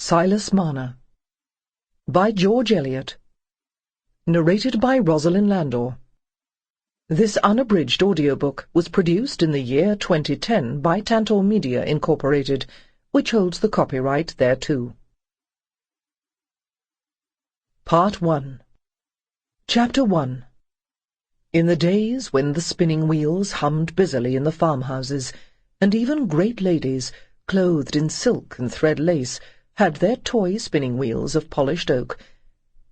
Silas Marner. By George Eliot. Narrated by Rosalyn Landor. This unabridged audiobook was produced in the year 2010 by Tantor Media, Incorporated, which holds the copyright thereto. Part 1. Chapter 1. In the days when the spinning wheels hummed busily in the farmhouses, and even great ladies, clothed in silk and thread lace, had their toy spinning wheels of polished oak,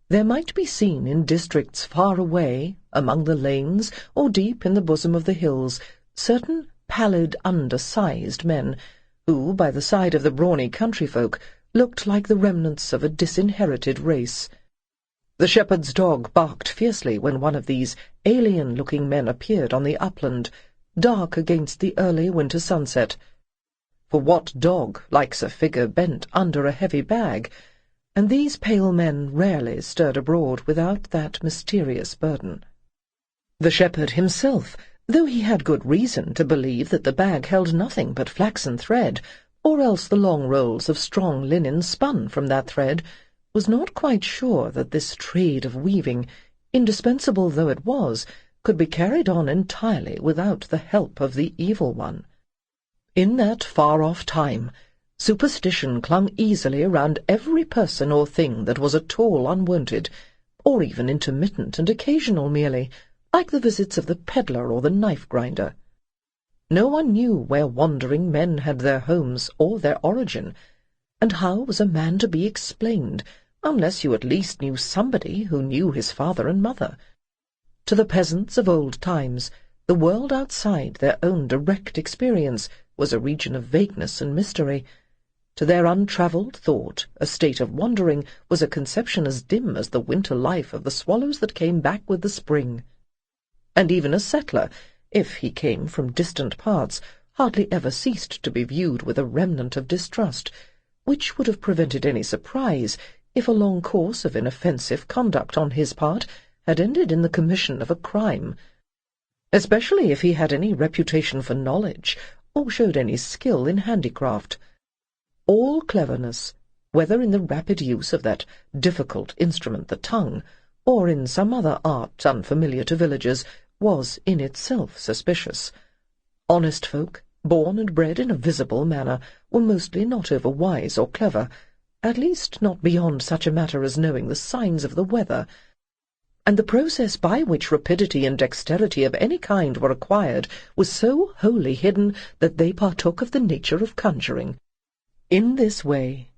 there might be seen in districts far away, among the lanes, or deep in the bosom of the hills, certain pallid, undersized men, who, by the side of the brawny country folk, looked like the remnants of a disinherited race. The shepherd's dog barked fiercely when one of these alien-looking men appeared on the upland, dark against the early winter sunset. For what dog likes a figure bent under a heavy bag? And these pale men rarely stirred abroad without that mysterious burden. The shepherd himself, though he had good reason to believe that the bag held nothing but flaxen thread, or else the long rolls of strong linen spun from that thread, was not quite sure that this trade of weaving, indispensable though it was, could be carried on entirely without the help of the evil one. In that far-off time, superstition clung easily around every person or thing that was at all unwonted, or even intermittent and occasional merely, like the visits of the peddler or the knife-grinder. No one knew where wandering men had their homes or their origin, and how was a man to be explained, unless you at least knew somebody who knew his father and mother? To the peasants of old times, the world outside their own direct experience was a region of vagueness and mystery. To their untravelled thought, a state of wandering was a conception as dim as the winter life of the swallows that came back with the spring. And even a settler, if he came from distant parts, hardly ever ceased to be viewed with a remnant of distrust, which would have prevented any surprise if a long course of inoffensive conduct on his part had ended in the commission of a crime, especially if he had any reputation for knowledge, or showed any skill in handicraft. All cleverness, whether in the rapid use of that difficult instrument the tongue, or in some other art unfamiliar to villagers, was in itself suspicious. Honest folk, born and bred in a visible manner, were mostly not over-wise or clever, at least not beyond such a matter as knowing the signs of the weather, and the process by which rapidity and dexterity of any kind were acquired was so wholly hidden that they partook of the nature of conjuring. In this way,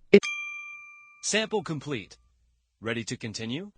Sample complete. Ready to continue?